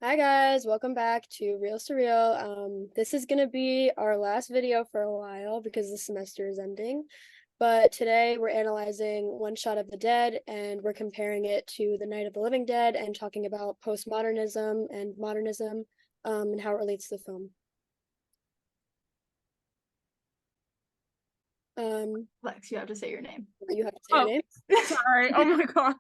Hi guys, welcome back to Real Surreal. This is gonna be our last video for a while because the semester is ending. But today we're analyzing One Shot of the Dead and we're comparing it to The Night of the Living Dead and talking about postmodernism and modernism, and how it relates to the film. Lex, you have to say your name. You have to say your name. Sorry. Oh my god.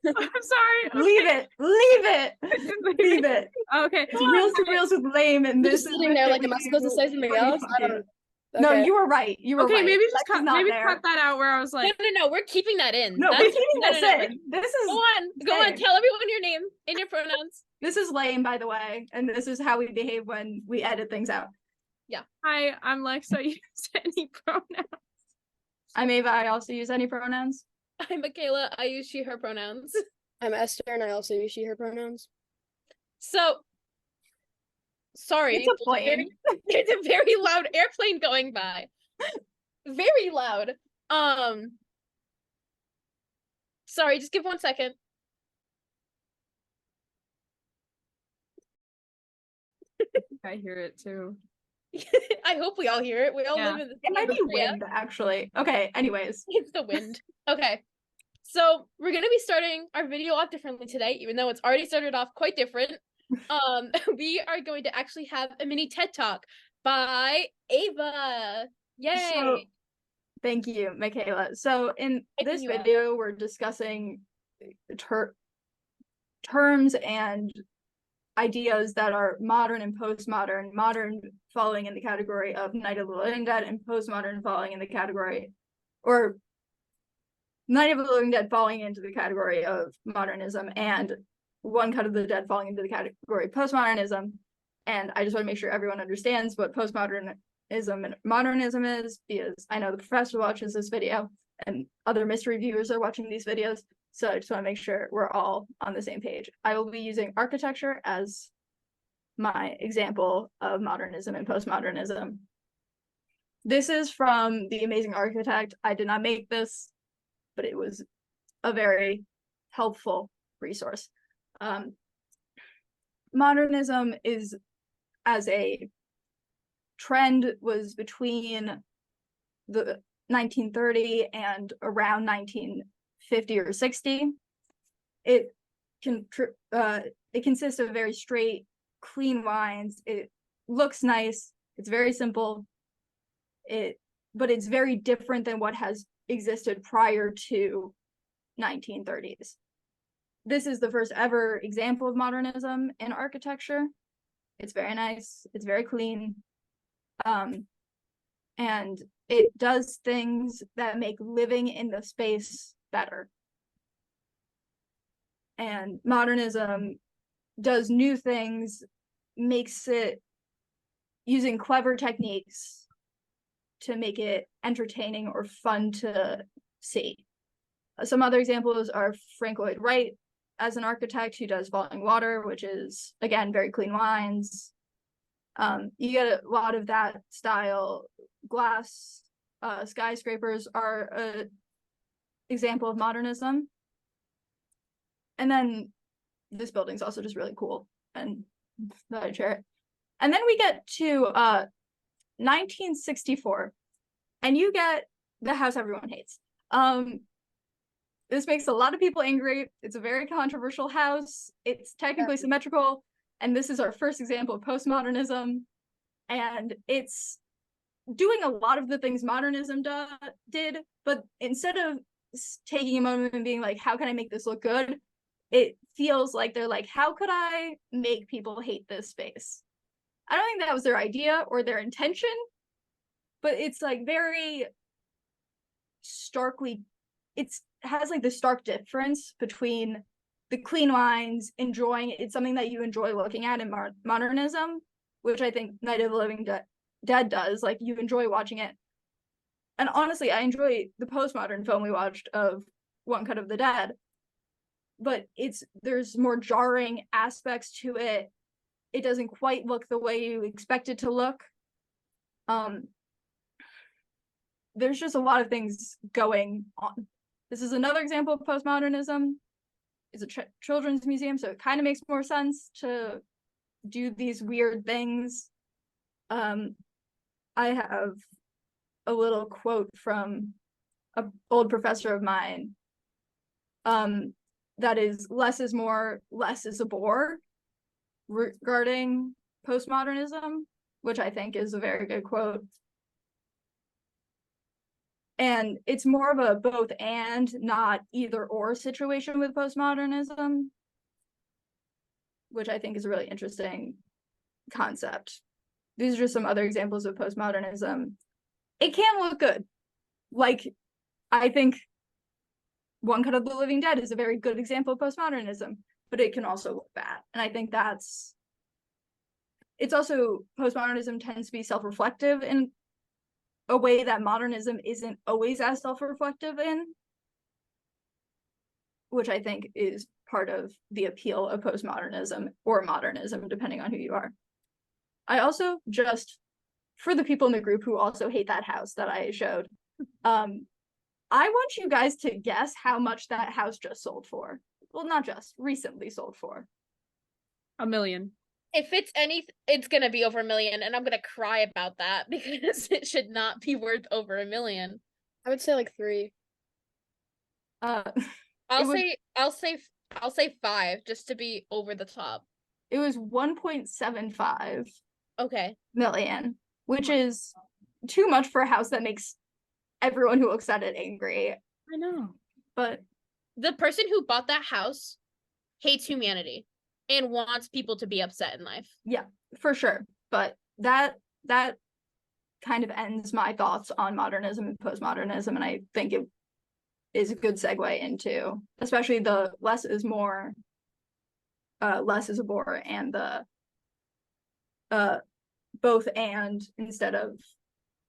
I'm sorry. Okay. Leave it. Leave it. Okay. It's Real Surreals with L.A.M.E. and You're this just is sitting there like, am I supposed to say something else? I don't know. No, Okay. you were right. You were Okay, right. maybe just Lex is cut not there. cut that out where I was like, No, we're keeping that in. No, we're keeping this in. This is Go on, tell everyone your name and your pronouns. This is L.A.M.E., by the way, and this is how we behave when we edit things out. Yeah. Hi, I'm Lex. I use any pronouns. I'm Ava. I also use any pronouns. I'm Michaela. I use she, her pronouns. I'm Esther and I also use she, her pronouns. So, sorry. It's a plane. There's a very loud airplane going by. Very loud. Sorry, just give 1 second. I hear it too. I hope we all hear it. We all Yeah. live in the It might be area. wind, actually. Okay, anyways. It's the wind. Okay. So we're gonna be starting our video off differently today, even though it's already started off quite different. We are going to actually have a mini TED Talk by Ava. Yay! So, thank you, Michaela. So in this video, we're discussing terms and ideas that are modern and postmodern, modern falling in the category of Night of the Living Dead and postmodern falling in the category, or Night of the Living Dead falling into the category of modernism and One Cut of the Dead falling into the category of postmodernism. And I just want to make sure everyone understands what postmodernism and modernism is, because I know the professor watches this video and other mystery viewers are watching these videos. So I just want to make sure we're all on the same page. I will be using architecture as my example of modernism and postmodernism. This is from The Amazing Architect. I did not make this, but it was a very helpful resource. Modernism is, as a trend, was between the 1930 and around 1950 or 60. It consists of very straight, clean lines. It looks nice. It's very simple. But it's very different than what has existed prior to 1930s. This is the first ever example of modernism in architecture. It's very nice. It's very clean. And it does things that make living in the space better. And modernism does new things, makes it using clever techniques to make it entertaining or fun to see. Some other examples are Frank Lloyd Wright as an architect who does Falling Water, which is, again, very clean lines. You get a lot of that style. Glass skyscrapers are an example of modernism. And then this building's also just really cool, and that I'd share it. And then we get to 1964, and you get the house everyone hates. This makes a lot of people angry. It's a very controversial house. It's technically symmetrical, and this is our first example of postmodernism. And it's doing a lot of the things modernism did, but instead of taking a moment and being like, how can I make this look good? It feels like they're like, how could I make people hate this space? I don't think that was their idea or their intention, but it's like very starkly, it has like the stark difference between the clean lines, enjoying it. It's something that you enjoy looking at in modernism, which I think Night of the Living Dead does. Like, you enjoy watching it. And honestly, I enjoy the postmodern film we watched of One Cut of the Dead, but there's more jarring aspects to it. It doesn't quite look the way you expect it to look. There's just a lot of things going on. This is another example of postmodernism. is a children's museum, so it kind of makes more sense to do these weird things. I have a little quote from an old professor of mine, that is, less is more, less is a bore, regarding postmodernism, which I think is a very good quote. And it's more of a both and, not either or situation with postmodernism, which I think is a really interesting concept. These are just some other examples of postmodernism. It can look good. Like, I think One Cut of the Living Dead is a very good example of postmodernism, but it can also look bad. And I think it's also, postmodernism tends to be self-reflective in a way that modernism isn't always as self-reflective in, which I think is part of the appeal of postmodernism or modernism, depending on who you are. I also, just for the people in the group who also hate that house that I showed, I want you guys to guess how much that house just sold for. Well, not just, recently sold for. $1 million. If it's it's gonna be over $1 million, and I'm gonna cry about that because it should not be worth over $1 million. I would say like 3. I'll say 5 just to be over the top. It was 1.75 Okay. million, which is too much for a house that makes everyone who looks at it angry. I know. But The person who bought that house hates humanity and wants people to be upset in life. yeah, for sure. But that kind of ends my thoughts on modernism and postmodernism, and I think it is a good segue into, especially the less is more, less is a bore, and the both and instead of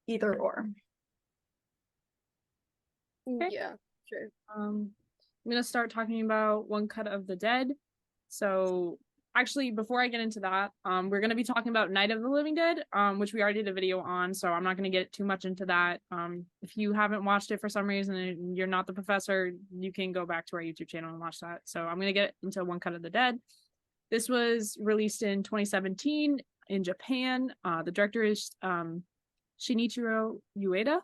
either or. Okay. Yeah, sure. I'm gonna start talking about One Cut of the Dead. So actually, before I get into that, we're gonna be talking about Night of the Living Dead, which we already did a video on, so I'm not gonna get too much into that. If you haven't watched it for some reason and you're not the professor, you can go back to our YouTube channel and watch that. So I'm gonna get into One Cut of the Dead. This was released in 2017 in Japan. The director is Shin'ichirô Ueda.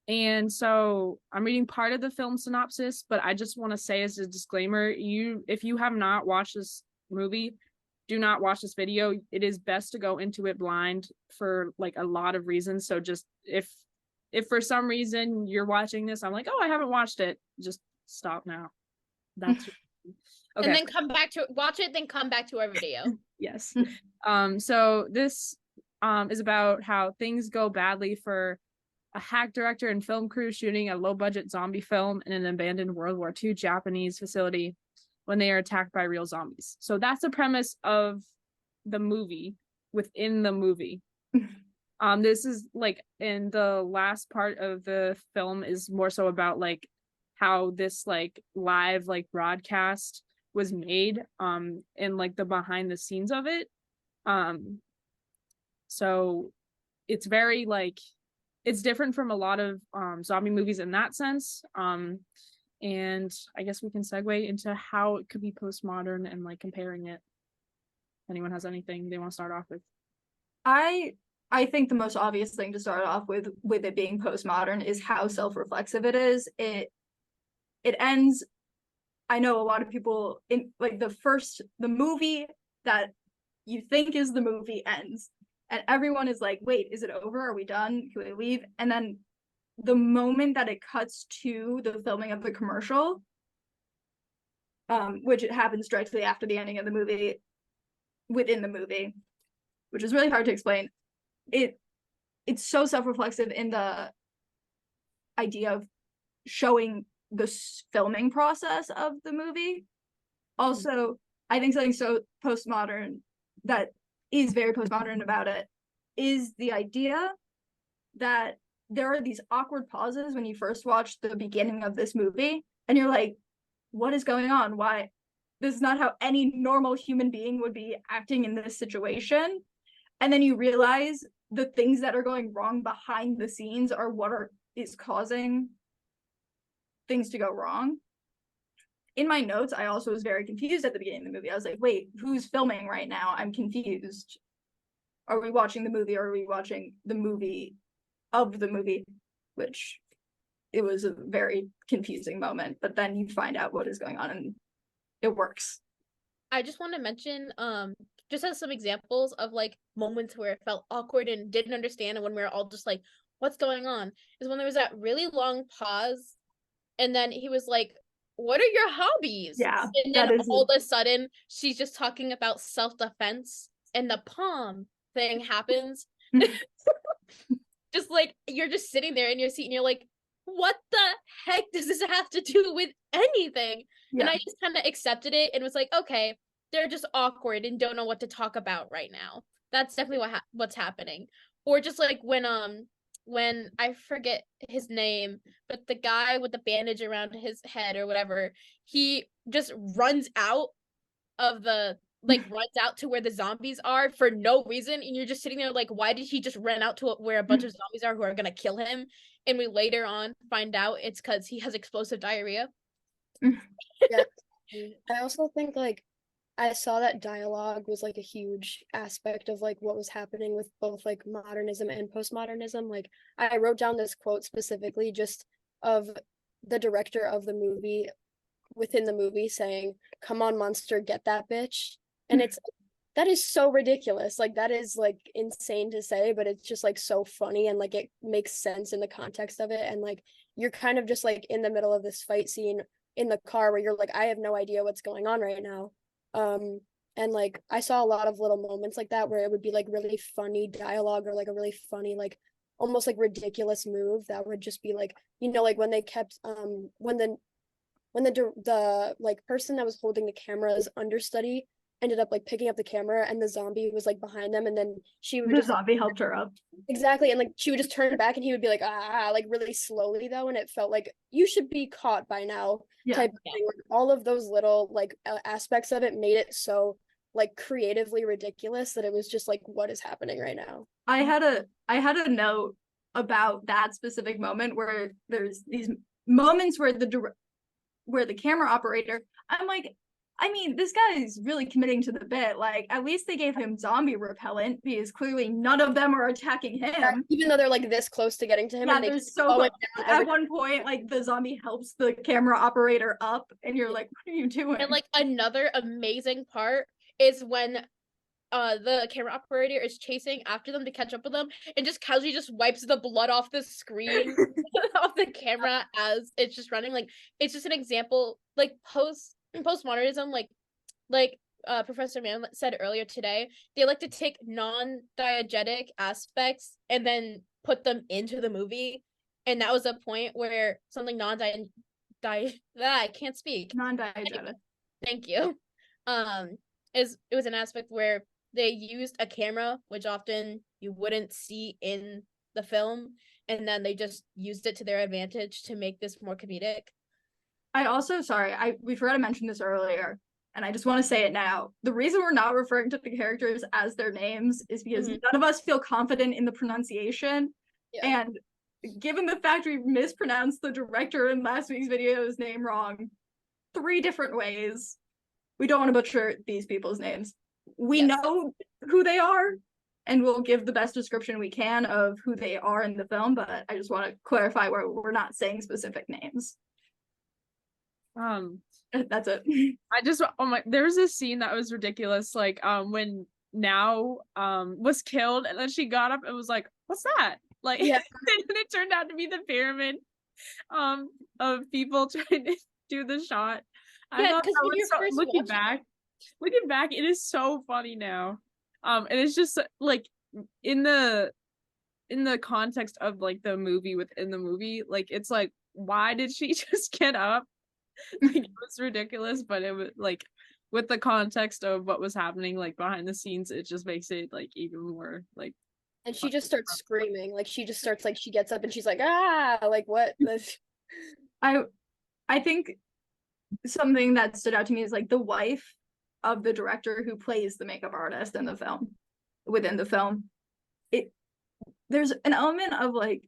And so I'm reading part of the film synopsis, but I just want to say as a disclaimer, if you have not watched this movie, do not watch this video. It is best to go into it blind for like a lot of reasons. So just if for some reason you're watching this, I'm like, oh, I haven't watched it, just stop now. That's okay. And then come back to watch it, then come back to our video. Yes. So this is about how things go badly for a hack director and film crew shooting a low-budget zombie film in an abandoned World War II Japanese facility when they are attacked by real zombies. So that's the premise of the movie within the movie. This is like, in the last part of the film is more so about like how this like live like broadcast was made, and like the behind the scenes of it. So it's very like, it's different from a lot of zombie movies in that sense. And I guess we can segue into how it could be postmodern and like comparing it. If anyone has anything they want to start off with. I think the most obvious thing to start off with it being postmodern is how self-reflexive it is. It ends, I know a lot of people in like the movie that you think is the movie ends. And everyone is like, wait, is it over? Are we done? Can we leave? And then the moment that it cuts to the filming of the commercial, which it happens directly after the ending of the movie, within the movie, which is really hard to explain. It's so self-reflexive in the idea of showing the filming process of the movie. Also, I think something so postmodern that is very postmodern about it is the idea that there are these awkward pauses when you first watch the beginning of this movie and you're like, what is going on? Why? This is not how any normal human being would be acting in this situation. And then you realize the things that are going wrong behind the scenes are what is causing things to go wrong. in my notes, I also was very confused at the beginning of the movie. I was like, wait, who's filming right now? I'm confused. Are we watching the movie, or are we watching the movie of the movie? Which, it was a very confusing moment, but then you find out what is going on and it works. I just want to mention, just as some examples of like moments where it felt awkward and didn't understand, and when we were all just like, what's going on? Is when there was that really long pause, and then he was like, what are your hobbies? Yeah, And that then is all of a sudden, she's just talking about self-defense, and the palm thing happens. Just like, you're just sitting there in your seat, and you're like, what the heck does this have to do with anything? yeah. And I just kind of accepted it and was like, okay, they're just awkward and don't know what to talk about right now. That's definitely what's happening. Or just like when I forget his name, but the guy with the bandage around his head or whatever, he just runs out of the runs out to where the zombies are for no reason, and you're just sitting there like, why did he just run out to where a bunch of zombies are who are gonna kill him? And we later on find out it's because he has explosive diarrhea. Yeah. I also think like I saw that dialogue was like a huge aspect of like what was happening with both like modernism and postmodernism. Like I wrote down this quote specifically just of the director of the movie within the movie saying, "Come on, monster, get that bitch." And it's that is so ridiculous. Like that is like insane to say, but it's just like so funny and like it makes sense in the context of it. And like you're kind of just like in the middle of this fight scene in the car where you're like, I have no idea what's going on right now. And like I saw a lot of little moments like that where it would be like really funny dialogue or like a really funny like almost like ridiculous move that would just be like, you know, like when they kept when the like person that was holding the camera's understudy ended up like picking up the camera and the zombie was like behind them, and then she would The just zombie helped her up. exactly, and like she would just turn back and he would be like like really slowly though, and it felt like you should be caught by now type of thing. Like, all of those little like aspects of it made it so like creatively ridiculous that it was just like, what is happening right now? I had a note about that specific moment where there's these moments where the camera operator, I'm like, I mean, this guy is really committing to the bit. Like, at least they gave him zombie repellent because clearly none of them are attacking him. Yeah, even though they're like this close to getting to him. Yeah, and they're so close. At one point, like the zombie helps the camera operator up, and you're like, what are you doing? And like another amazing part is when the camera operator is chasing after them to catch up with them and just casually just wipes the blood off the screen off the camera as it's just running. Like it's just an example, like postmodernism, like Professor Mann said earlier today, they like to take non-diegetic aspects and then put them into the movie. And that was a point where something I can't speak. Non-diegetic. Thank you. It was an aspect where they used a camera, which often you wouldn't see in the film, and then they just used it to their advantage to make this more comedic. I also, sorry, we forgot to mention this earlier, and I just want to say it now. The reason we're not referring to the characters as their names is because none of us feel confident in the pronunciation. Yeah. And given the fact we mispronounced the director in last week's video's name wrong 3 different ways, we don't want to butcher these people's names. We know who they are, and we'll give the best description we can of who they are in the film, but I just want to clarify where we're not saying specific names. That's it. I just, oh my, there was this scene that was ridiculous, like when Now was killed and then she got up and was like, what's that? Like, and it turned out to be the pyramid of people trying to do the shot. I thought that was so, looking back, it is so funny now. And it's just like in the context of like the movie within the movie, like it's like, why did she just get up? Like it was ridiculous, but it was like with the context of what was happening like behind the scenes, it just makes it like even more like. And she just starts screaming, like she just starts like she gets up and she's like, like what this. I think something that stood out to me is like the wife of the director who plays the makeup artist in the film, within the film. There's an element of like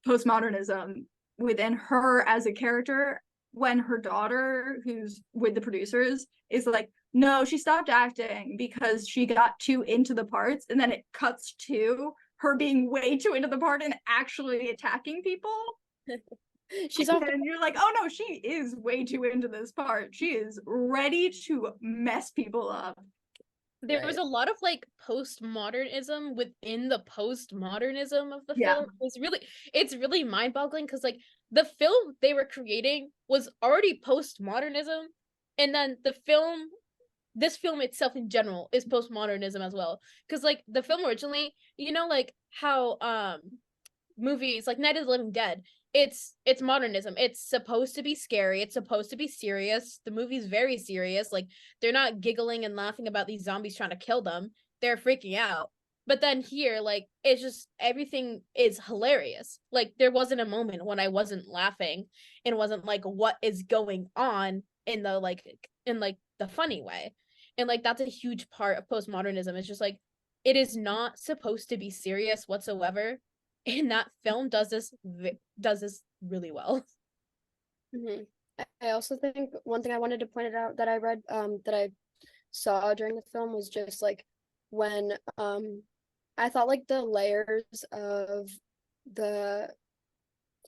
postmodernism within her as a character when her daughter, who's with the producers, is like, no, she stopped acting because she got too into the parts, and then it cuts to her being way too into the part and actually attacking people. She's off. And you're like, oh no, she is way too into this part. She is ready to mess people up. There was a lot of like postmodernism within the postmodernism of the Yeah. film. It's really mind-boggling because like the film they were creating was already postmodernism, and then this film itself in general is postmodernism as well. Because like the film originally, like how movies like Night of the Living Dead, it's modernism. It's supposed to be scary. It's supposed to be serious. The movie's very serious. Like they're not giggling and laughing about these zombies trying to kill them. They're freaking out. But then here, like it's just everything is hilarious. Like there wasn't a moment when I wasn't laughing and wasn't like, what is going on in the funny way. And like that's a huge part of postmodernism. It's just like it is not supposed to be serious whatsoever, and that film does this really well. Mm-hmm. I also think one thing I wanted to point out that I read, that I saw during the film was just like when I thought like the layers of the,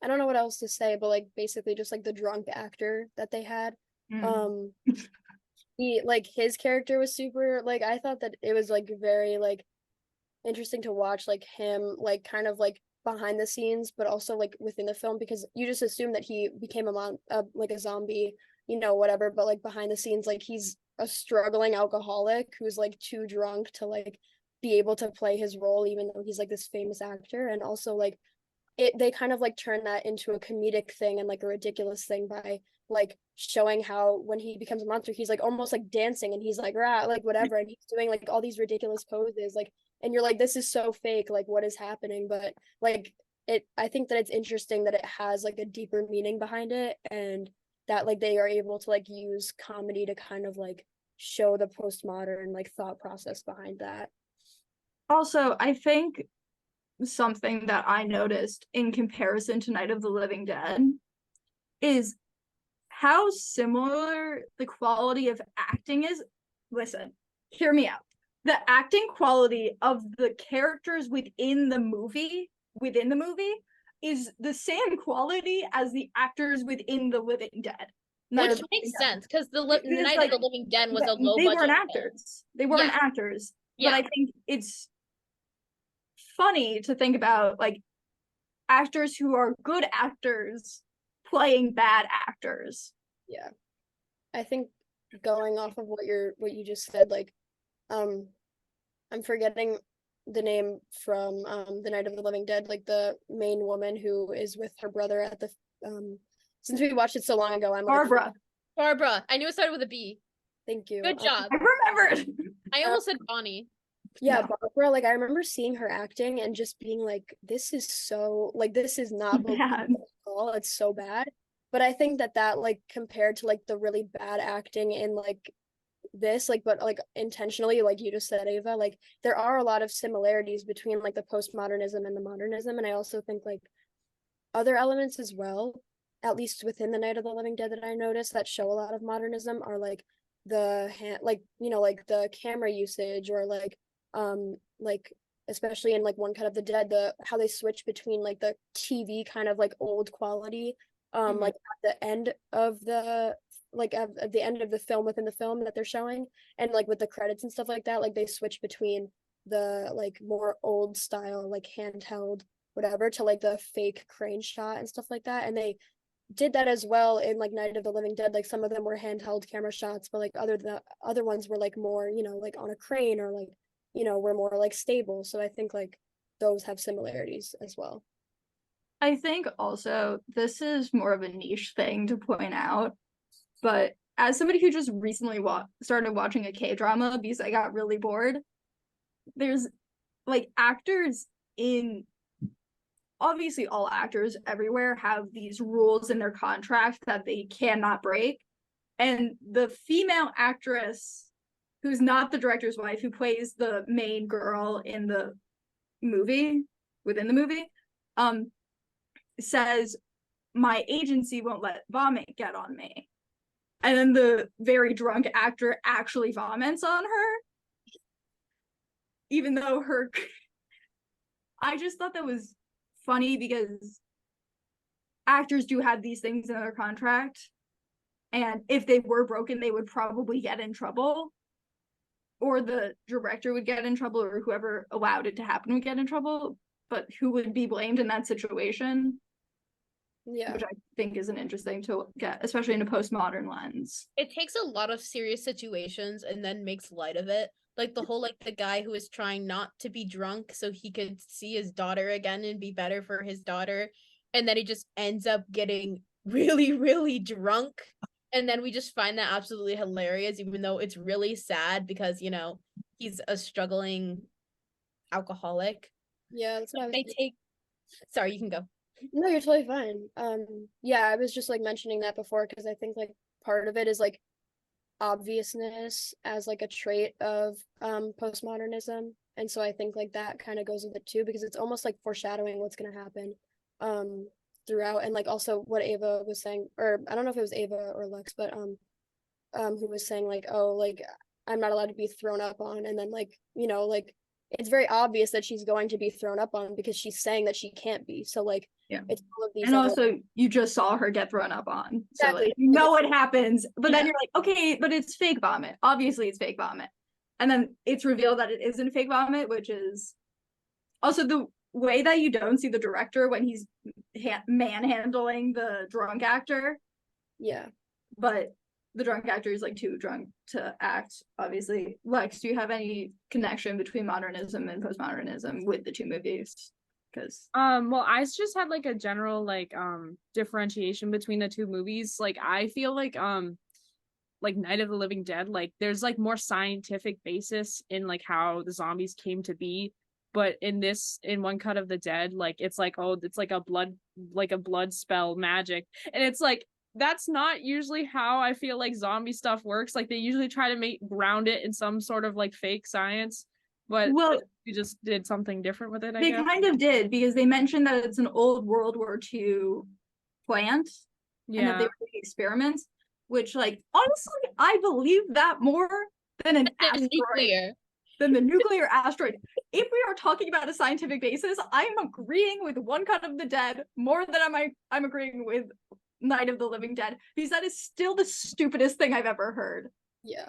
I don't know what else to say, but like basically just like the drunk actor that they had. He like his character was super, like I thought that it was like very like interesting to watch like him like kind of like behind the scenes, but also like within the film, because you just assume that he became like a zombie, whatever, but like behind the scenes, like he's a struggling alcoholic who's like too drunk to like be able to play his role, even though he's like this famous actor. And also like they kind of like turn that into a comedic thing and like a ridiculous thing by like showing how when he becomes a monster, he's like almost like dancing and he's like rah, like whatever, and he's doing like all these ridiculous poses, like, and you're like, this is so fake, like what is happening? But like I think that it's interesting that it has like a deeper meaning behind it, and that like they are able to like use comedy to kind of like show the postmodern like thought process behind that. Also, I think something that I noticed in comparison to Night of the Living Dead is how similar the quality of acting is. Listen, hear me out. The acting quality of the characters within the movie is the same quality as the actors within The Living Dead. Which makes sense because Night of the Living Dead was a low budget. They weren't actors. They weren't actors. Yeah. But I think it's funny to think about like actors who are good actors playing bad actors. Yeah. I think going off of what you just said, like I'm forgetting the name from the Night of the Living Dead, like the main woman who is with her brother at the since we watched it so long ago, I'm Barbara. Barbara. I knew it started with a B. Thank you. Good job. I remembered. I almost said Bonnie. Yeah, no. Barbara, like I remember seeing her acting and just being like, this is so like this is not bad at all. It's so bad. But I think that like compared to like the really bad acting in like this, like but like intentionally, like you just said, Ava, like there are a lot of similarities between like the postmodernism and the modernism. And I also think like other elements as well, at least within the Night of the Living Dead, that I noticed that show a lot of modernism are like the like like the camera usage, or like especially in like One Cut of the Dead, how they switch between like the TV kind of like old quality like at the end of the at the end of the film, within the film that they're showing, and like with the credits and stuff like that, like they switch between the like more old style like handheld whatever to like the fake crane shot and stuff like that. And they did that as well in like Night of the Living Dead. Like some of them were handheld camera shots, but like other ones were like more like on a crane, or like were more like stable. So I think like those have similarities as well. I think also this is more of a niche thing to point out, but as somebody who just recently started watching a K-drama because I got really bored, there's like actors in, obviously all actors everywhere have these rules in their contract that they cannot break, and the female actress who's not the director's wife, who plays the main girl in the movie, within the movie, says my agency won't let vomit get on me. And then the very drunk actor actually vomits on her. Even though her... I just thought that was funny because actors do have these things in their contract. And if they were broken, they would probably get in trouble. Or the director would get in trouble, or whoever allowed it to happen would get in trouble. But who would be blamed in that situation? Yeah. Which I think is an interesting to get, especially in a postmodern lens. It takes a lot of serious situations and then makes light of it. Like the whole, like, the guy who is trying not to be drunk so he could see his daughter again and be better for his daughter. And then he just ends up getting really, really drunk. And then we just find that absolutely hilarious, even though it's really sad because, you know, he's a struggling alcoholic. Yeah, that's what I was They take... Sorry, you can go. No, you're totally fine. Yeah, I was just like mentioning that before because I think like part of it is like obviousness as like a trait of postmodernism. And so I think like that kind of goes with it too, because it's almost like foreshadowing what's gonna happen throughout. And like also what Ava was saying, or I don't know if it was Ava or Lex, but who was saying like, oh, like I'm not allowed to be thrown up on, and then like, you know, like it's very obvious that she's going to be thrown up on because she's saying that she can't be. So like Yeah. it's all of these And other... also, you just saw her get thrown up on. So Exactly. like, you know what happens, but then Yeah. you're like, okay, but it's fake vomit. Obviously, it's fake vomit. And then it's revealed that it isn't fake vomit, which is also the way that you don't see the director when he's manhandling the drunk actor. Yeah. But the drunk actor is like too drunk to act, obviously. Lex, do you have any connection between modernism and postmodernism with the two movies? Because well, I just had like a general like differentiation between the two movies. Like I feel like Night of the Living Dead, like there's like more scientific basis in like how the zombies came to be. But in One Cut of the Dead, like it's like, oh, it's like a blood spell magic. And it's like that's not usually how I feel like zombie stuff works. Like they usually try to ground it in some sort of like fake science. But well, you just did something different with it, I they guess. kind of did, because they mentioned that it's an old World War II plant, and that they were doing experiments, which, like, honestly, I believe that more than an asteroid. Nuclear. Than the nuclear asteroid. If we are talking about a scientific basis, I'm agreeing with One Cut of the Dead more than I'm agreeing with Night of the Living Dead, because that is still the stupidest thing I've ever heard. Yeah.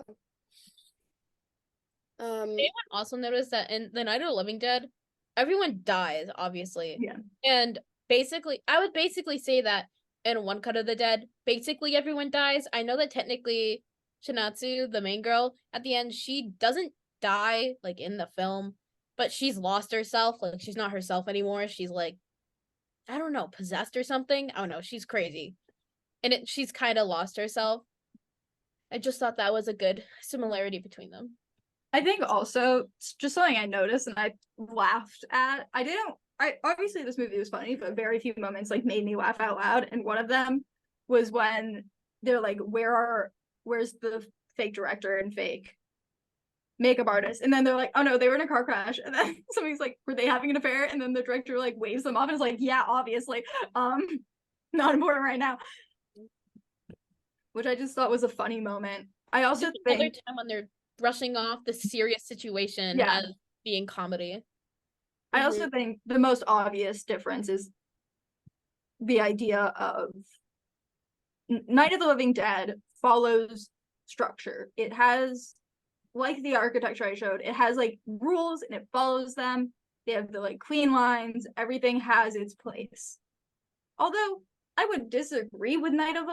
Anyone also notice that in the Night of the Living Dead, everyone dies, obviously. Yeah. And basically, I would basically say that in One Cut of the Dead, basically everyone dies. I know that technically Shin'ichirô, the main girl, at the end, she doesn't die, like, in the film, but she's lost herself. Like, she's not herself anymore. She's, like, I don't know, possessed or something? I don't know. She's crazy. And she's kind of lost herself. I just thought that was a good similarity between them. I think also, just something I noticed and I laughed at, obviously this movie was funny, but very few moments like made me laugh out loud, and one of them was when they're like, where's the fake director and fake makeup artist? And then they're like, oh no, they were in a car crash. And then somebody's like, were they having an affair? And then the director like waves them off and is like, yeah, obviously, not important right now. Which I just thought was a funny moment. I also think another time when they're brushing off the serious situation as being comedy. I also think the most obvious difference is the idea of Night of the Living Dead follows structure. It has, like the architecture I showed, it has like rules and it follows them. They have the like clean lines. Everything has its place. Although I would disagree with Night of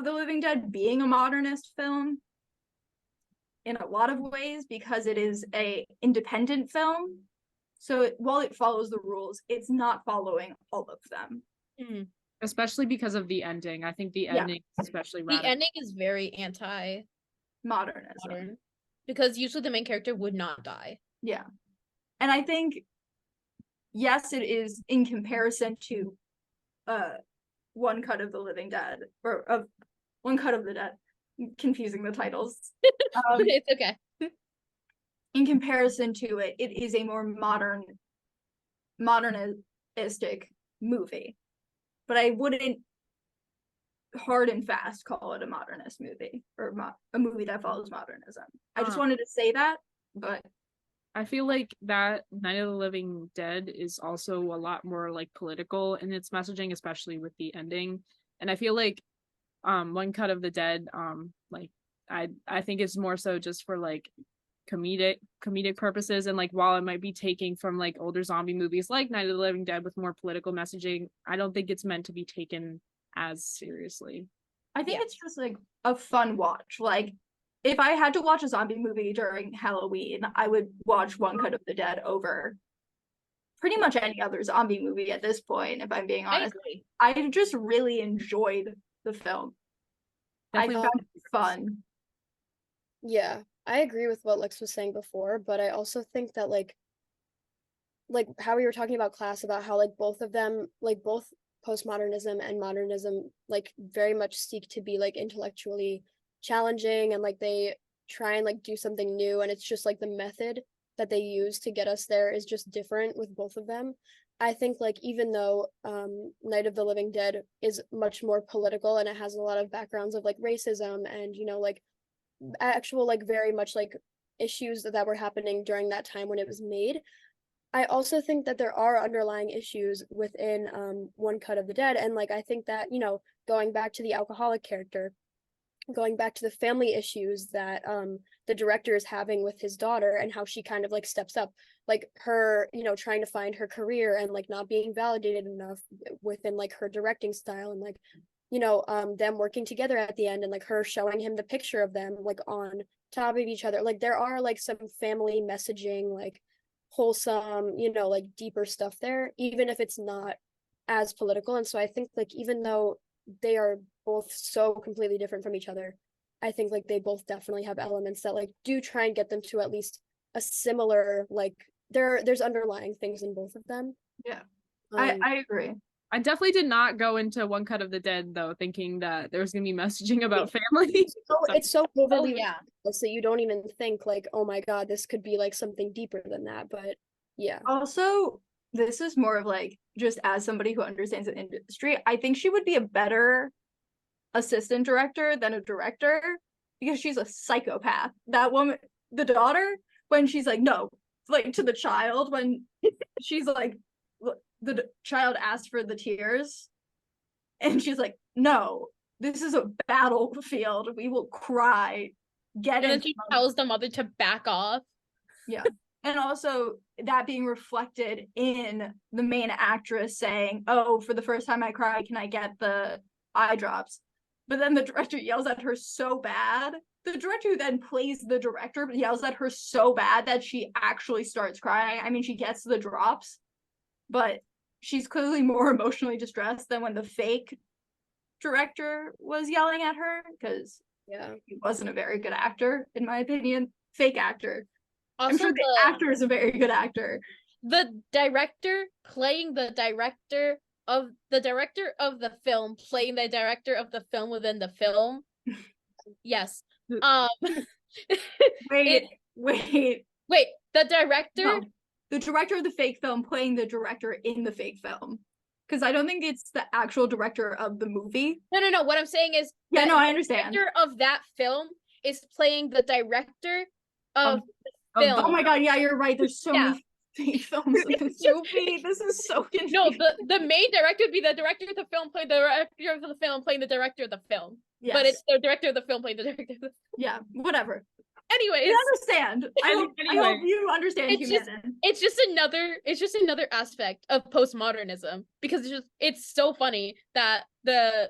the Living Dead being a modernist film in a lot of ways, because it is a independent film. So while it follows the rules, it's not following all of them. Especially because of the ending. I think the ending is especially radical. The ending is very Modernism. Because usually the main character would not die. Yeah. And I think, yes, it is in comparison to One Cut of the Living Dead, or of One Cut of the Dead. Confusing the titles. It's okay. In comparison to it, it is a more modernistic movie. But I wouldn't hard and fast call it a modernist movie or a movie that follows modernism. I just Huh. wanted to say that, but I feel like that Night of the Living Dead is also a lot more like political in its messaging, especially with the ending. And I feel like One Cut of the Dead, like I think it's more so just for like comedic purposes, and like while it might be taking from like older zombie movies like Night of the Living Dead with more political messaging, I don't think it's meant to be taken as seriously. I think Yeah. it's just like a fun watch. Like if I had to watch a zombie movie during Halloween, I would watch One Cut of the Dead over pretty much any other zombie movie at this point, if I'm being I honest. agree. I just really enjoyed the film. I Definitely. found it fun. Yeah, I agree with what Lex was saying before, but I also think that like how we were talking about class, about how like both of them, like both postmodernism and modernism, like very much seek to be like intellectually challenging, and like they try and like do something new, and it's just like the method that they use to get us there is just different with both of them. I think like even though Night of the Living Dead is much more political and it has a lot of backgrounds of like racism and like actual like very much like issues that were happening during that time when it was made, I also think that there are underlying issues within One Cut of the Dead. And like I think that, going back to the alcoholic character, going back to the family issues that the director is having with his daughter, and how she kind of like steps up, like her, trying to find her career and like not being validated enough within like her directing style, and like them working together at the end, and like her showing him the picture of them like on top of each other. Like there are like some family messaging, like wholesome, like deeper stuff there, even if it's not as political. And so I think like even though they are both so completely different from each other, I think like they both definitely have elements that like do try and get them to at least a similar, like there's underlying things in both of them. Yeah. Um, I agree. I definitely did not go into One Cut of the Dead though thinking that there was gonna be messaging about family. it's so overly Oh, yeah. ridiculous that you don't even think like, oh my god, this could be like something deeper than that. But yeah. Also, this is more of like just as somebody who understands the industry, I think she would be a better assistant director than a director because she's a psychopath. That woman, the daughter, when she's like, no, like to the child, when she's like, the child asked for the tears, and she's like, no, this is a battlefield. We will cry. Get And then it. she tells the mother to back off. Yeah. And also that being reflected in the main actress saying, oh, for the first time I cry, can I get the eye drops? But then the director yells at her so bad. The director who then plays the director yells at her so bad that she actually starts crying. I mean, she gets the drops, but she's clearly more emotionally distressed than when the fake director was yelling at her, because Yeah. he wasn't a very good actor, in my opinion. Fake actor. I'm Also, sure the actor is a very good actor. the director playing the director of the film playing the director of the film within the film. Yes. Wait. Wait, the director? No. The director of the fake film playing the director in the fake film. Because I don't think it's the actual director of the movie. No. What I'm saying is, Yeah, no, I understand. The director of that film is playing the director of the film. Oh my god, yeah, you're right. There's so many fake films in this movie. This is so confusing. No, the main director would be the director of the film playing the director of the film playing the director of the film. Yes. But it's the director of the film playing the director of the film. Yeah, whatever. Anyways, I understand. I hope you understand humanity. It's just another aspect of postmodernism, because it's so funny that the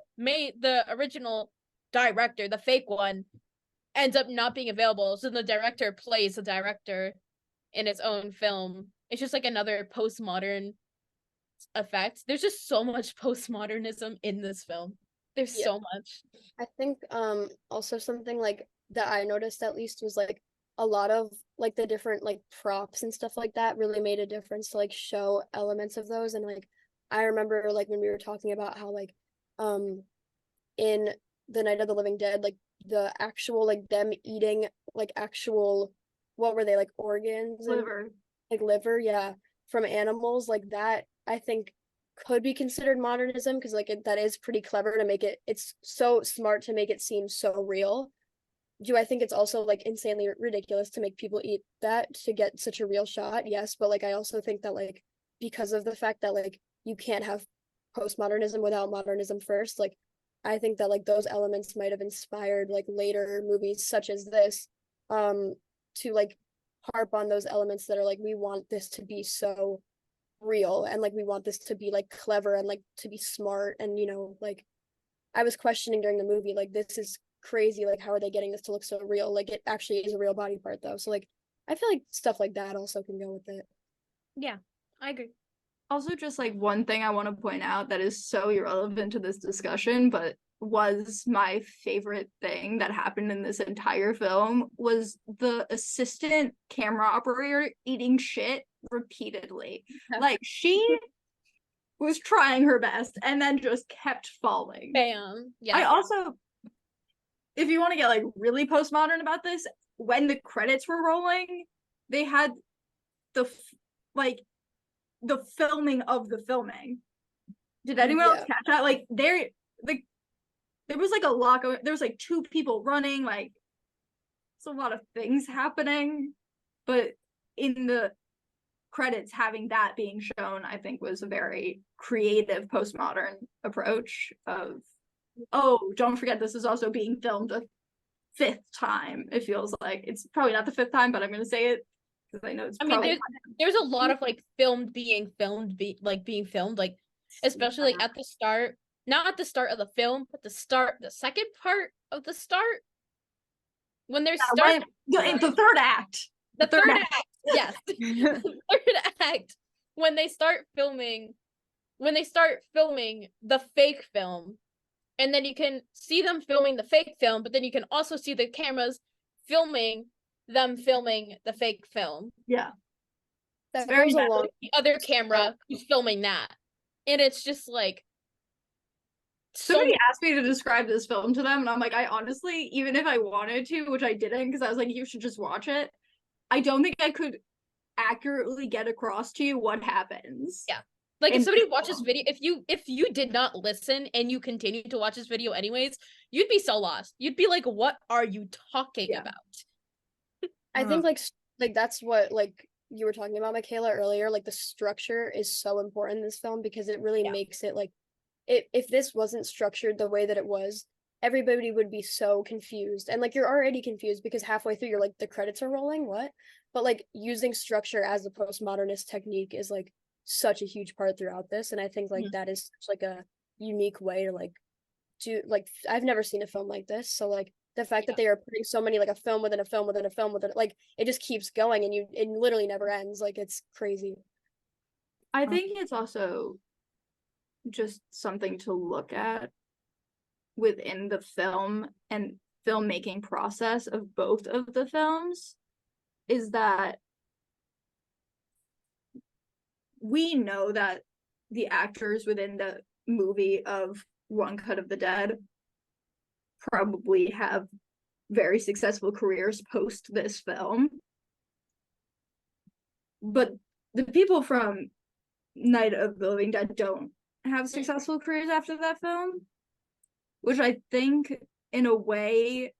original director, the fake one, ends up not being available, so the director plays the director in its own film. It's just like another postmodern effect. There's just so much postmodernism in this film. There's so much. I think also something like that I noticed at least was like a lot of like the different like props and stuff like that really made a difference to like show elements of those. And like I remember like when we were talking about how like in the Night of the Living Dead, like the actual like them eating like actual, what were they, like organs? Liver. Like liver, yeah, from animals, like that I think could be considered modernism, because like that is pretty clever to make it's so smart to make it seem so real. Do I think it's also like insanely ridiculous to make people eat that to get such a real shot? Yes, but like I also think that like because of the fact that like you can't have postmodernism without modernism first, like I think that like those elements might have inspired like later movies such as this to like harp on those elements that are like, we want this to be so real, and like we want this to be like clever and like to be smart, and like I was questioning during the movie, like, this is crazy, like how are they getting this to look so real? Like it actually is a real body part though, so like I feel like stuff like that also can go with it. Yeah, I agree. Also, just like one thing I want to point out that is so irrelevant to this discussion, but was my favorite thing that happened in this entire film was the assistant camera operator eating shit repeatedly. Like, she was trying her best and then just kept falling. Bam. Yeah. I also, if you want to get like really postmodern about this, when the credits were rolling, they had the the filming of the filming. Did anyone else catch that? Like there was like a lot going, there was like two people running, like it's a lot of things happening, but in the credits having that being shown, I think was a very creative postmodern approach of, oh, don't forget this is also being filmed a fifth time. It feels like it's probably not the fifth time, but I'm gonna say it because I know it's probably there's a lot of like being filmed, like especially like at the start, not at the start of the film, but the second part of the start, when there's the third act. The third act, yes. The third act, when they start filming the fake film, and then you can see them filming the fake film, but then you can also see the cameras filming the fake film. Yeah. That's very long. The other camera who's filming that. And it's just like, somebody asked me to describe this film to them, and I'm like, I honestly, even if I wanted to, which I didn't, because I was like, you should just watch it, I don't think I could accurately get across to you what happens. Yeah. Like, if somebody watches video, if you did not listen and you continue to watch this video anyways, you'd be so lost. You'd be like, what are you talking about? I think like that's what like you were talking about, Michaela, earlier. Like the structure is so important in this film, because it really makes it like, if this wasn't structured the way that it was, everybody would be so confused. And like you're already confused because halfway through you're like, the credits are rolling, what? But like using structure as a postmodernist technique is like such a huge part throughout this, and I think like that is such like a unique way to like do, like I've never seen a film like this, so like the fact that they are putting so many, like a film within a film within a film within, like it just keeps going, and it literally never ends. Like it's crazy. I think it's also just something to look at within the film and filmmaking process of both of the films, is that we know that the actors within the movie of One Cut of the Dead probably have very successful careers post this film, but the people from Night of the Living Dead don't have successful careers after that film, which I think in a way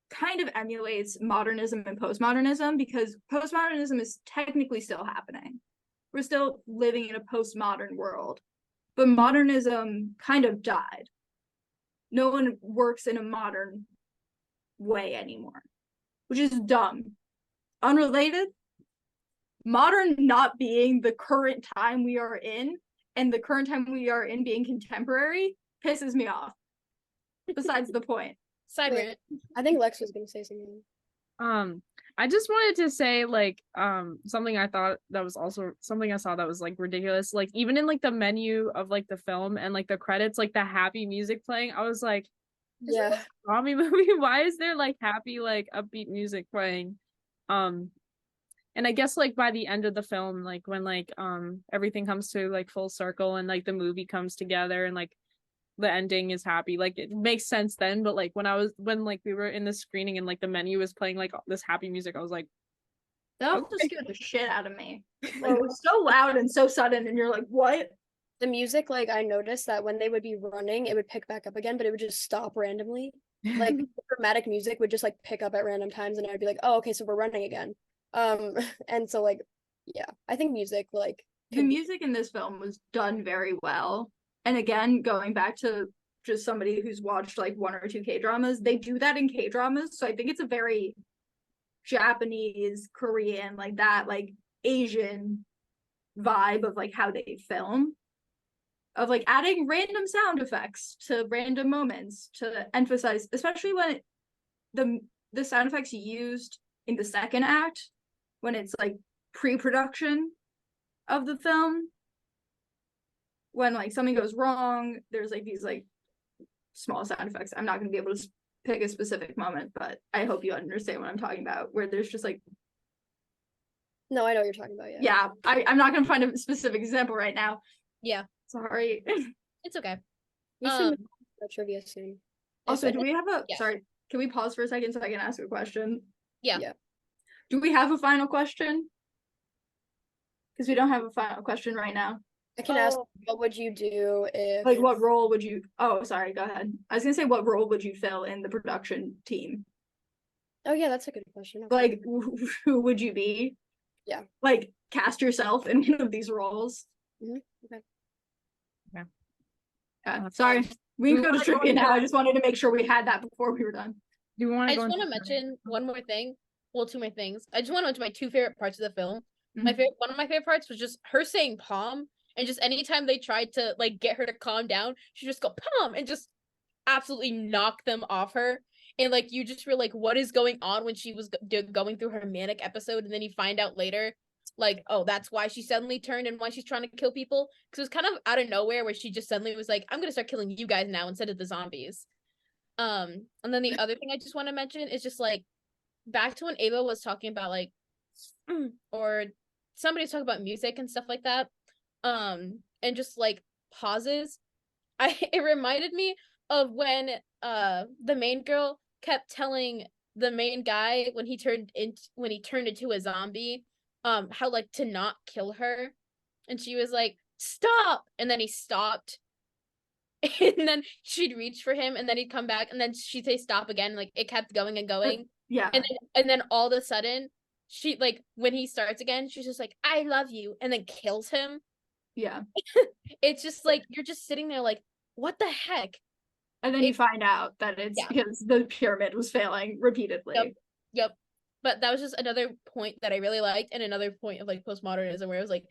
kind of emulates modernism and postmodernism, because postmodernism is technically still happening. We're still living in a postmodern world, but modernism kind of died. No one works in a modern way anymore, which is dumb. Unrelated, modern not being the current time we are in, and the current time we are in being contemporary, pisses me off. Besides the point. Side rant. I think Lex was gonna say something. I just wanted to say like something I thought that was also something I saw that was like ridiculous. Like even in like the menu of like the film and like the credits, like the happy music playing, I was like, yeah, a zombie movie? Why is there like happy, like upbeat music playing? And I guess like by the end of the film, like when like everything comes to like full circle and like the movie comes together and like the ending is happy, like it makes sense then. But like when like we were in the screening and like the menu was playing like this happy music, I was like, That also scared the shit out of me. Like, it was so loud and so sudden, and you're like, what? The music, like I noticed that when they would be running, it would pick back up again, but it would just stop randomly. Like the dramatic music would just like pick up at random times, and I'd be like, "Oh, okay, so we're running again." And so like, yeah, I think music like The music in this film was done very well. And again, going back to just somebody who's watched like 1 or 2 K-dramas, they do that in K-dramas. So I think it's a very Japanese, Korean, like that, like Asian vibe of like how they film, of like adding random sound effects to random moments to emphasize, especially when the sound effects used in the second act, when it's like pre-production of the film, when like something goes wrong, there's like these like small sound effects. I'm not going to be able to pick a specific moment, but I hope you understand what I'm talking about, where there's just like, No, I know what you're talking about. yeah, I'm not going to find a specific example right now. Yeah, Sorry. it's okay. We should move on to the trivia soon. Also, If do we have a yeah. sorry, can we pause for a second so I can ask a question? Yeah. Yeah. Do we have a final question? Because we don't have a final question right now. I can ask, what would you do if Like, what role would you? Oh, sorry. Go ahead. I was gonna say, what role would you fill in the production team? Oh yeah, that's a good question. Okay. Like, who would you be? Yeah. Like, cast yourself in one of these roles. Okay. Yeah. Sorry. We can go to trivia now. I just wanted to make sure we had that before we were done. Do we want I to go just want to into mention one more thing. Well, two more things. I just want to mention my two favorite parts of the film. Mhm. One of my favorite parts was just her saying "palm," and just anytime they tried to like get her to calm down, she just go "palm" and just absolutely knock them off her. And like you just were like, what is going on when she was going through her manic episode, and then you find out later, like, oh, that's why she suddenly turned and why she's trying to kill people. Because it was kind of out of nowhere where she just suddenly was like, I'm gonna start killing you guys now instead of the zombies. And then the other thing I just want to mention is just like back to when Ava was talking about like or somebody was talking about music and stuff like that. And just like pauses. It reminded me of when the main girl kept telling the main guy when he turned into a zombie, how like to not kill her. And she was like, stop, and then he stopped. And then she'd reach for him, and then he'd come back, and then she'd say stop again. Like it kept going and going. Yeah. And then all of a sudden, she like when he starts again, she's just like, I love you, and then kills him. Yeah. It's just like you're just sitting there like, what the heck? And then you find out that it's because the pyramid was failing repeatedly. Yep. But that was just another point that I really liked, and another point of like postmodernism where it was like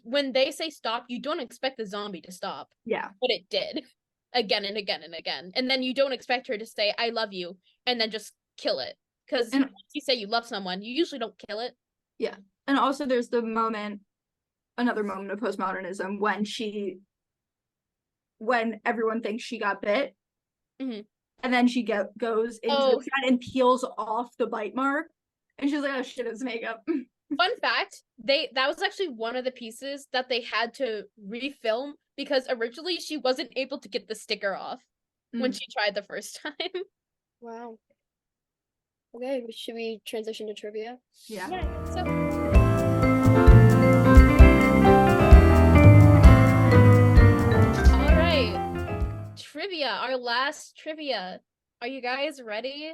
when they say stop, you don't expect the zombie to stop. Yeah. But it did. Again and again and again. And then you don't expect her to say, I love you, and then just kill it. Because once you say you love someone, you usually don't kill it. Yeah. And also there's another moment of postmodernism when everyone thinks she got bit. Mm-hmm. And then she goes into the shed and peels off the bite mark. And she's like, oh shit, it's makeup. Fun fact, that was actually one of the pieces that they had to refilm because originally she wasn't able to get the sticker off when she tried the first time. Wow. Okay, should we transition to trivia? Yeah. So all right. Trivia, our last trivia. Are you guys ready?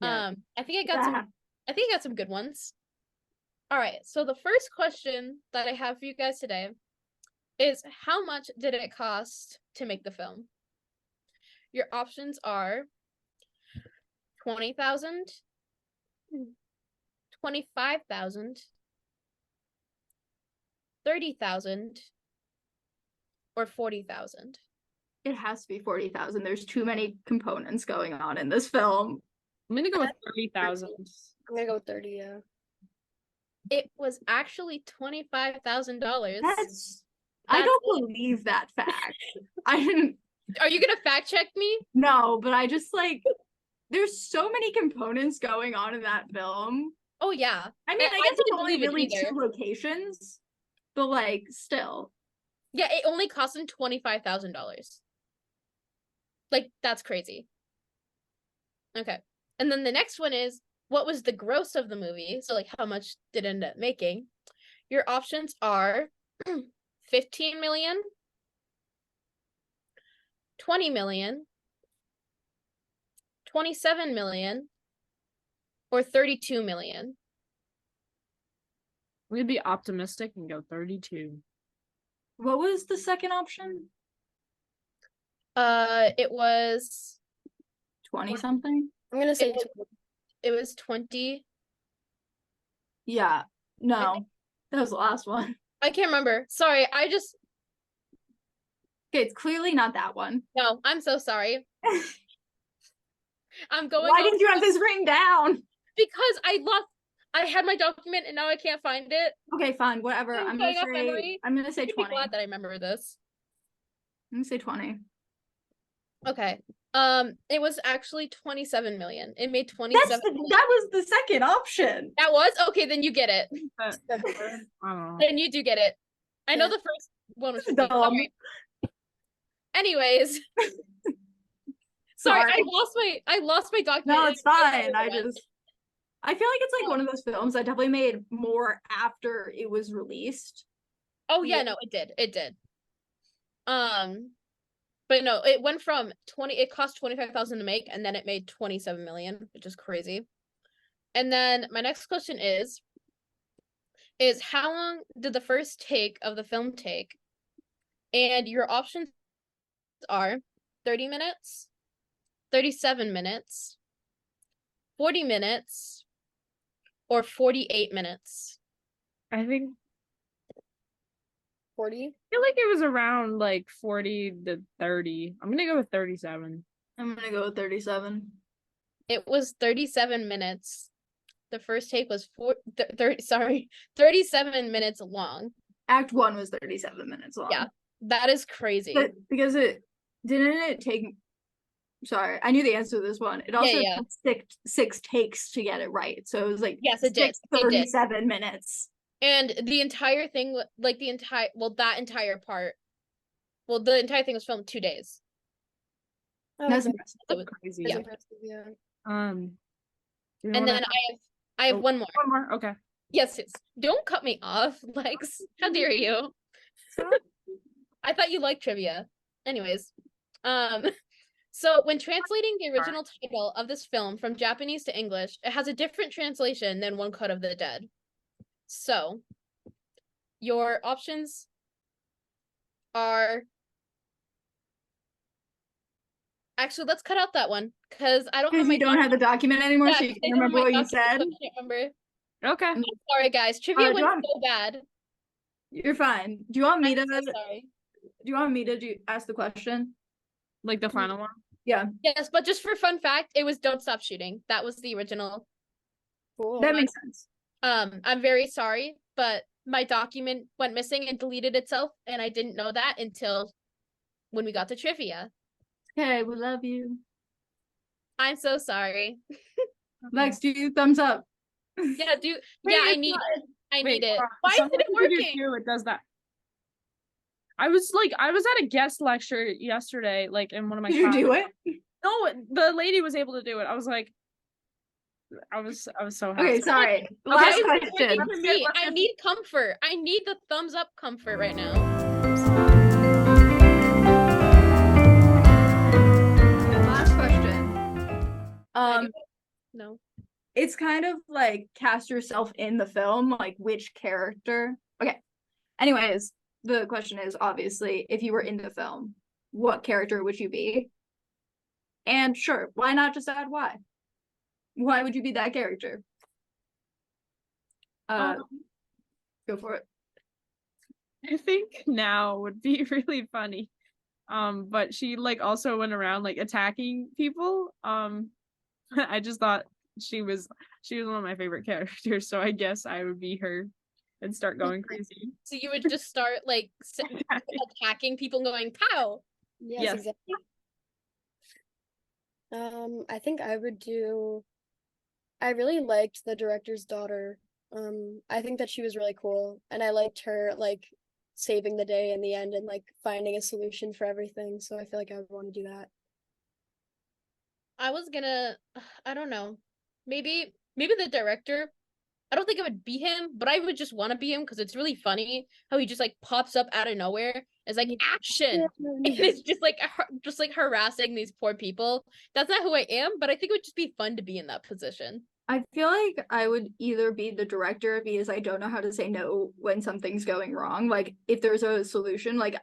Yeah. I think I got some good ones. All right. So the first question that I have for you guys today is how much did it cost to make the film? Your options are 20,000, 25,000, 30,000, or 40,000. It has to be 40,000. There's too many components going on in this film. I'm gonna go with 30,000. I'm gonna go with 30, yeah. It was actually $25,000. I don't believe that fact. I didn't. Are you gonna fact check me? No, but I just like there's so many components going on in that film. Oh yeah. I mean, I guess it's didn't only believe it really either. 2 locations, but like still. Yeah, it only cost them $25,000. Like that's crazy. Okay. And then the next one is, what was the gross of the movie? So like how much did it end up making? Your options are 15 million, 20 million, 27 million, or 32 million. We'd be optimistic and go 32. What was the second option? It was 20 something? I'm gonna say it was 20. Yeah. No. That was the last one. I can't remember. Sorry, Okay, it's clearly not that one. no, I'm so sorry. I'm going Why off didn't you have this written down? because I had my document and now I can't find it. Okay, fine, whatever. I'm going off memory. I'm gonna say You'd be 20. glad that I remember this. I'm gonna say 20. Okay. It was actually 27 million. It made 27 That million. was the second option. That was okay, then you get it. But, I don't know. Then you do get it. I know Yeah. the first one was 15. Dumb. Sorry. Anyways. Sorry, I lost my document. No, it's fine. I Again. feel like it's like one of those films that definitely made more after it was released. Oh yeah, Yeah. no, it did. It did. But no, it went from it cost 25,000 to make, and then it made 27 million, which is crazy. And then my next question is how long did the first take of the film take? And your options are 30 minutes, 37 minutes, 40 minutes, or 48 minutes. I think 40. I feel like it was around like 40 to 30. I'm gonna go with 37. I'm gonna go with 37. It was 37 minutes. The first take was 37 minutes long. Act 1 was 37 minutes long. Yeah, that is crazy. But because it take. Sorry, I knew the answer to this one. It also Yeah. took six takes to get it right, so it was like Yes, it did. 37 minutes. And the entire thing, like the entire part, the entire thing was filmed 2 days. Oh, That's okay. impressive. That's crazy. That's Yeah. impressive, yeah. You And wanna- then I have one more. one more. Okay. Yes, don't cut me off, Lex. How dare you? I thought you liked trivia. Anyways, so when translating the original title of this film from Japanese to English, it has a different translation than One Cut of the Dead. So, your options are... Actually, let's cut out that one, because I don't have Because my you don't have the document anymore, so you I can't don't have remember my what you document, said. so I can't remember. Okay. I'm sorry, guys. Trivia do you went want- so bad. You're fine. Do you want me I'm to? so sorry. Do you want me to ask the question? Like the final one. Yeah, Yes, but just for fun fact, it was Don't Stop Shooting. That was the original. Cool. that makes sense. I'm very sorry, but my document went missing and deleted itself, and I didn't know that until when we got to trivia. Okay, we love you. I'm so sorry. Lex, do you thumbs up? Yeah, Wait, I it's need not- it. I Wait, need it. hold on. Why isn't Sometimes it if you do working? two, it does that. I was at a guest lecture yesterday, like in one of my Did you do classes. it? No, the lady was able to do it. I was like, I was so happy. Okay, sorry. Why Last isn't it question. working for me? I need comfort. I need the thumbs up comfort right now. Last question. No. It's kind of like cast yourself in the film, like which character. Okay. Anyways, the question is obviously, if you were in the film, what character would you be? And sure, why not just add why? Why would you be that character? Go for it. I think now would be really funny. But she like also went around like attacking people. I just thought she was one of my favorite characters, so I guess I would be her and start going crazy. So you would just start like attacking people and going pow. Yes, Yes. exactly. I think I would do. I really liked the director's daughter. I think that she was really cool, and I liked her like saving the day in the end and like finding a solution for everything. So I feel like I would want to do that. I was gonna, I don't know. Maybe the director. I don't think it would be him, but I would just want to be him because it's really funny how he just like pops up out of nowhere. It's like action, and it's just like harassing these poor people. That's not who I am, but I think it would just be fun to be in that position. I feel like I would either be the director because I don't know how to say no when something's going wrong. Like if there's a solution, like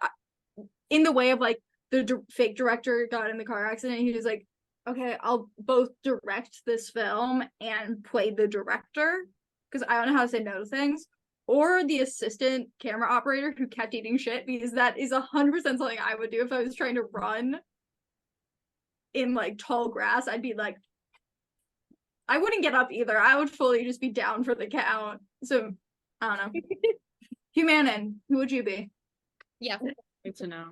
in the way of like the fake director got in the car accident, he was like, okay, I'll both direct this film and play the director because I don't know how to say no to things. Or the assistant camera operator who kept eating shit, because that is 100% something I would do if I was trying to run in like tall grass. I'd be like, I wouldn't get up either. I would fully just be down for the count. So I don't know. Humanin, who would you be? Yeah. Good to know.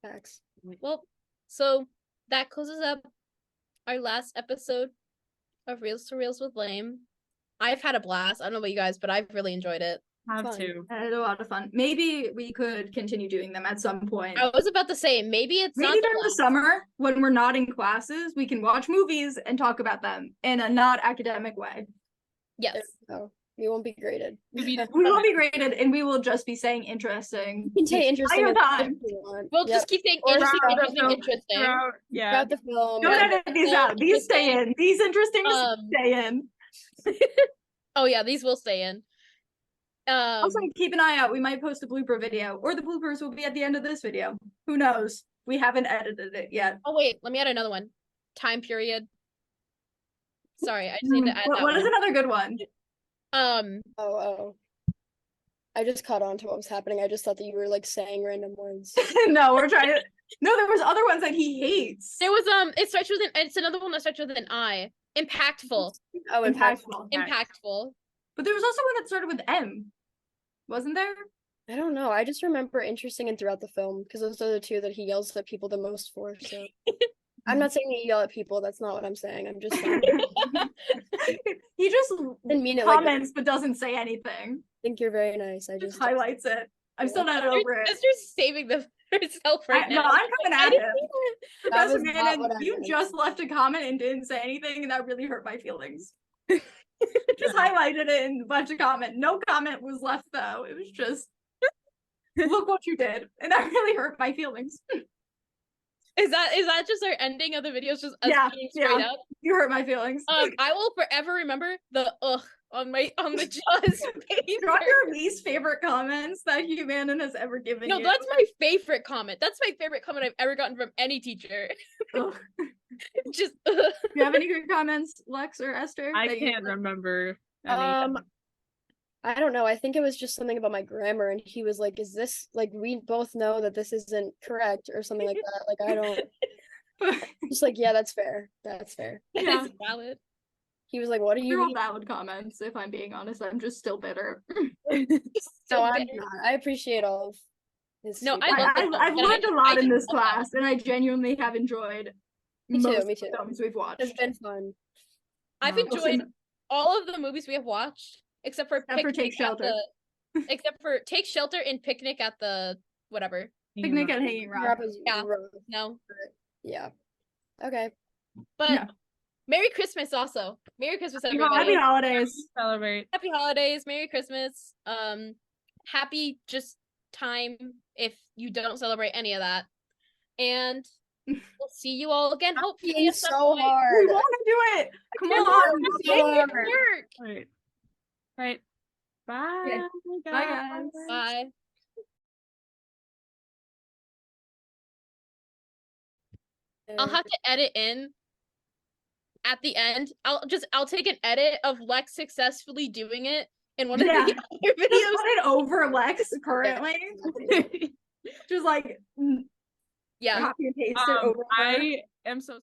Facts. Well, so that closes up our last episode of Reels to Reels with L.A.M.E. I've had a blast. I don't know about you guys, but I've really enjoyed it. Have Fun. to. I had a lot of fun. Maybe we could continue doing them at some point. I was about to say maybe it's Maybe not during the last. summer when we're not in classes, we can watch movies and talk about them in a not academic way. Yes. Oh, we won't be graded. We will be graded and we will just be saying interesting. You can say interesting entire as much as time. you want. We'll Yep. just keep saying Or interesting, throughout the interesting, film. interesting. Yeah. Throughout the film. Don't yeah. edit these out. These stay in. These interesting stay in. Oh yeah, these will stay in. Also, keep an eye out. We might post a blooper video, or the bloopers will be at the end of this video. Who knows? We haven't edited it yet. Oh wait, let me add another one. Time period. Sorry, I just need to add that What is one. another good one? Oh. I just caught on to what was happening. I just thought that you were like saying random words. No, we're trying to. No, there was other ones that he hates. There was it starts with it's another one that starts with an I. Impactful. Oh, Impactful. Impactful. But there was also one that started with M. Wasn't there? I don't know. I just remember interesting and throughout the film because those are the two that he yells at people the most for. So I'm not saying you yell at people. That's not what I'm saying. I'm just saying. He just Didn't mean it like that. comments but doesn't say anything. I think you're very nice. I Just just highlights it. I'm still not over it. Sister's saving them herself right No, now. I'm coming I at didn't him. see that. Professor was not Mannon, what I you meant. just left a comment and didn't say anything, and that really hurt my feelings. Just highlighted it in a bunch of comment. No comment was left though. It was just look what you did, and that really hurt my feelings. Is that just our ending of the video? Just us being straight up? You hurt my feelings. I will forever remember the ugh on the Jaws paper. Draw your least favorite comments that Humanon has ever given No, you. that's my favorite comment. That's my favorite comment I've ever gotten from any teacher. Ugh. Just Do you have any good comments, Lex or Esther? I that you- can't remember any. I don't know. I think it was just something about my grammar, and he was like, "Is this like we both know that this isn't correct or something like that?" Like I don't. Just like yeah, that's fair. That's fair. that Yeah. is valid. He was like, "What do They're you?" all valid comments, if I'm being honest. I'm just still bitter. So I'm bitter. not. I appreciate all of his. No, feedback. I love this I've one, and learned a I lot in just this love that class, and I genuinely have enjoyed Me too, most me of too. the films we've watched. It's been fun. I've Listen, enjoyed all of the movies we have watched, except for Take Shelter. Except for Take Shelter and Picnic at the whatever. Picnic at Hanging Rock. Rap is Yeah. rough. No, Yeah. Okay. but Yeah. Merry Christmas also. Merry Christmas, Happy everybody. holidays. Celebrate. Happy holidays. Merry Christmas. Happy just time if you don't celebrate any of that. And we'll see you all again. Hopefully, Being at some so point. We hard. want to do it. Come Come on. on. Make it Hard. work. Right. Bye. Bye, guys. Bye. I'll have to edit in at the end. I'll take an edit of Lex successfully doing it in one of the Yeah. other Just videos. put it over Lex currently. Just like Yeah. copy and paste it over. I am so